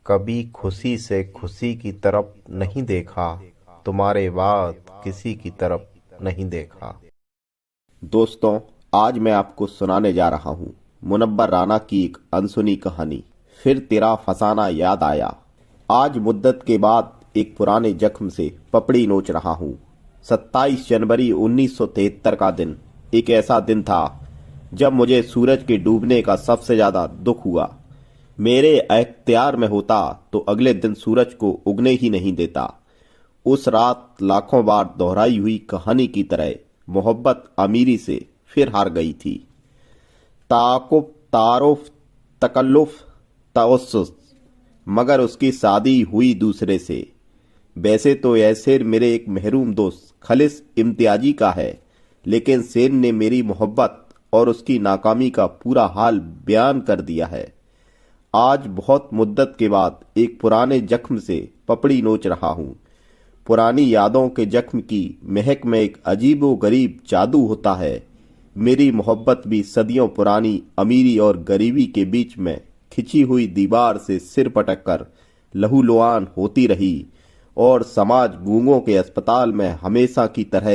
कभी खुशी से खुशी की तरफ नहीं देखा, तुम्हारे बाद किसी की तरफ नहीं देखा। दोस्तों, आज मैं आपको सुनाने जा रहा हूँ मुनव्वर राना की एक अनसुनी कहानी। फिर तेरा फसाना याद आया। आज मुद्दत के बाद एक पुराने जख्म से पपड़ी नोच रहा हूँ। 27 जनवरी 1973 का दिन एक ऐसा दिन था जब मुझे सूरज के डूबने का सबसे ज्यादा दुख हुआ। मेरे अख्तियार में होता तो अगले दिन सूरज को उगने ही नहीं देता। उस रात लाखों बार दोहराई हुई कहानी की तरह मोहब्बत अमीरी से फिर हार गई थी। ताकुब, तारुफ, तकल्लुफ, तवस्सुस, मगर उसकी शादी हुई दूसरे से। वैसे तो यह शेर मेरे एक महरूम दोस्त खलिस इम्तियाजी का है, लेकिन शेर ने मेरी मोहब्बत और उसकी नाकामी का पूरा हाल बयान कर दिया है। आज बहुत मुद्दत के बाद एक पुराने जख्म से पपड़ी नोच रहा हूँ। पुरानी यादों के जख्म की महक में एक अजीबो गरीब जादू होता है। मेरी मोहब्बत भी सदियों पुरानी अमीरी और गरीबी के बीच में खिंची हुई दीवार से सिर पटक कर लहूलुहान होती रही और समाज गूंगों के अस्पताल में हमेशा की तरह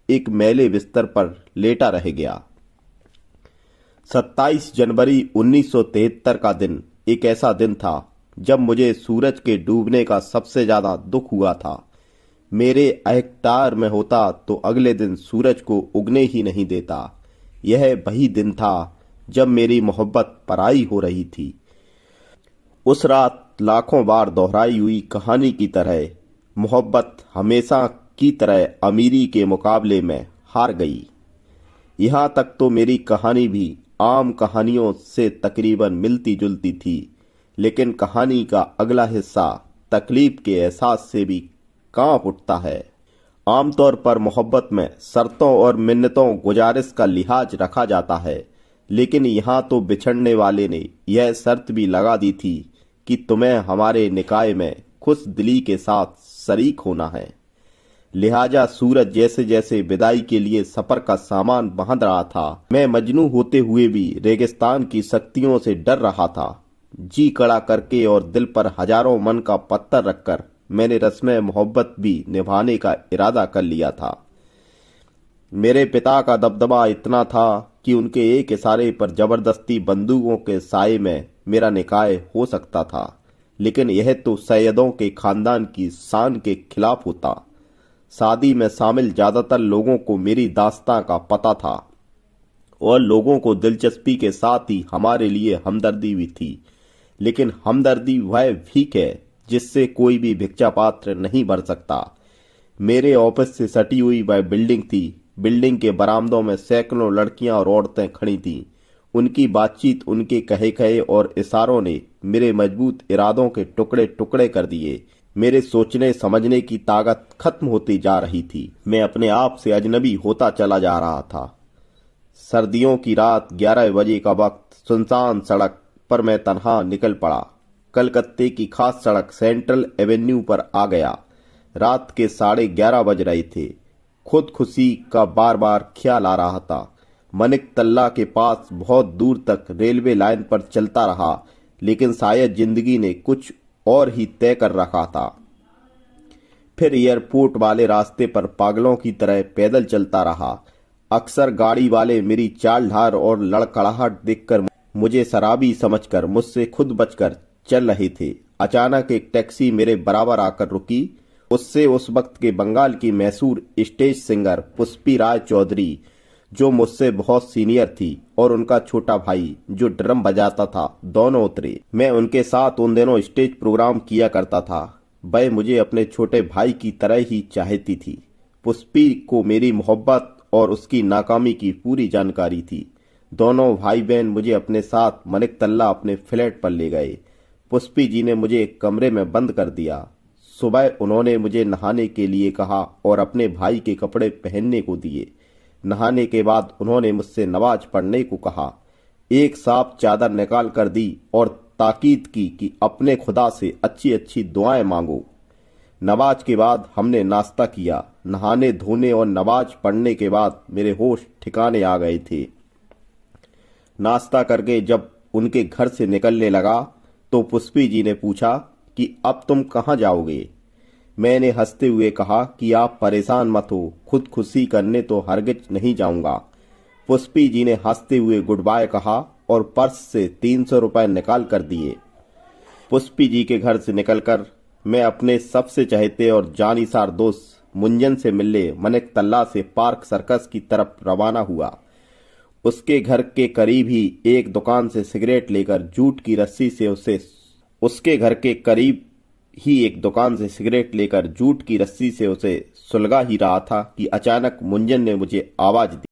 एक मैले बिस्तर पर लेटा रह गया। 27 जनवरी 1973 का दिन एक ऐसा दिन था जब मुझे सूरज के डूबने का सबसे ज्यादा दुख हुआ था। मेरे अख्तियार में होता तो अगले दिन सूरज को उगने ही नहीं देता। यह वही दिन था जब मेरी मोहब्बत पराई हो रही थी। उस रात लाखों बार दोहराई हुई कहानी की तरह मोहब्बत हमेशा की तरह अमीरी के मुकाबले में हार गई। यहाँ तक तो मेरी कहानी भी आम कहानियों से तकरीबन मिलती जुलती थी, लेकिन कहानी का अगला हिस्सा तकलीफ के एहसास से भी कांप उठता है। आमतौर पर मोहब्बत में शर्तों और मिन्नतों गुजारिश का लिहाज रखा जाता है, लेकिन यहाँ तो बिछड़ने वाले ने यह शर्त भी लगा दी थी कि तुम्हें हमारे निकाय में खुश दिली के साथ शरीक होना है। लिहाजा सूरज जैसे जैसे विदाई के लिए सफर का सामान बांध रहा था, मैं मजनू होते हुए भी रेगिस्तान की शक्तियों से डर रहा था। जी कड़ा करके और दिल पर हजारों मन का पत्थर रखकर मैंने रस्म मोहब्बत भी निभाने का इरादा कर लिया था। मेरे पिता का दबदबा इतना था कि उनके एक इशारे पर जबरदस्ती बंदूकों के साए में मेरा निकाह हो सकता था, लेकिन यह तो सैयदों के खानदान की शान के खिलाफ होता। शादी में शामिल ज्यादातर लोगों को मेरी दास्तां का पता था और लोगों को दिलचस्पी के साथ ही हमारे लिए हमदर्दी भी थी, लेकिन हमदर्दी वह भीख है जिससे कोई भी भिक्षा पात्र नहीं भर सकता। मेरे ऑफिस से सटी हुई वह बिल्डिंग थी। बिल्डिंग के बरामदों में सैकड़ों लड़कियां और औरतें खड़ी थीं। उनकी बातचीत, उनके कहे कहे और इशारों ने मेरे मजबूत इरादों के टुकड़े टुकड़े कर दिए। मेरे सोचने समझने की ताकत खत्म होती जा रही थी। मैं अपने आप से अजनबी होता चला जा रहा था। सर्दियों की रात, 11 बजे का वक्त, सुनसान सड़क पर मैं तन्हा निकल पड़ा। कलकत्ते की खास सड़क सेंट्रल एवेन्यू पर आ गया। रात के 11:30 बज रहे थे। खुद खुशी का बार बार ख्याल आ रहा था। मनिक तल्ला के पास बहुत दूर तक रेलवे लाइन पर चलता रहा, लेकिन शायद जिंदगी ने कुछ और ही तय कर रखा था। फिर एयरपोर्ट वाले रास्ते पर पागलों की तरह पैदल चलता रहा। अक्सर गाड़ी वाले मेरी चाल ढाल और लड़खड़ाहट देखकर मुझे शराबी समझकर मुझसे खुद बचकर चल रहे थे। अचानक एक टैक्सी मेरे बराबर आकर रुकी। उससे उस वक्त के बंगाल की मशहूर स्टेज सिंगर पुष्पी राय चौधरी, जो मुझसे बहुत सीनियर थी, और उनका छोटा भाई जो ड्रम बजाता था, दोनों उतरे। मैं उनके साथ उन दिनों स्टेज प्रोग्राम किया करता था। वह मुझे अपने छोटे भाई की तरह ही चाहती थी। पुष्पी को मेरी मोहब्बत और उसकी नाकामी की पूरी जानकारी थी। दोनों भाई बहन मुझे अपने साथ मनिक तल्ला अपने फ्लैट पर ले गए। पुष्पी जी ने मुझे एक कमरे में बंद कर दिया। सुबह उन्होंने मुझे नहाने के लिए कहा और अपने भाई के कपड़े पहनने को दिए। नहाने के बाद उन्होंने मुझसे नमाज पढ़ने को कहा। एक साफ चादर निकाल कर दी और ताकीद की कि अपने खुदा से अच्छी अच्छी दुआएं मांगो। नमाज के बाद हमने नाश्ता किया। नहाने धोने और नमाज पढ़ने के बाद मेरे होश ठिकाने आ गए थे। नाश्ता करके जब उनके घर से निकलने लगा तो पुष्पी जी ने पूछा कि अब तुम कहाँ जाओगे। मैंने हंसते हुए कहा कि आप परेशान मत हो, खुदकुशी करने तो हरगिज नहीं जाऊंगा। पुष्पी जी ने हंसते हुए गुड बाय कहा और पर्स से 300 रुपए निकाल कर दिए। पुष्पी जी के घर से निकलकर मैं अपने सबसे चहेते और जानिसार दोस्त मुंजन से मिलने मनिक तल्ला से पार्क सर्कस की तरफ रवाना हुआ। उसके घर के करीब ही एक दुकान से सिगरेट लेकर जूट की रस्सी से उसे सुलगा ही रहा था कि अचानक मुंजन ने मुझे आवाज दी।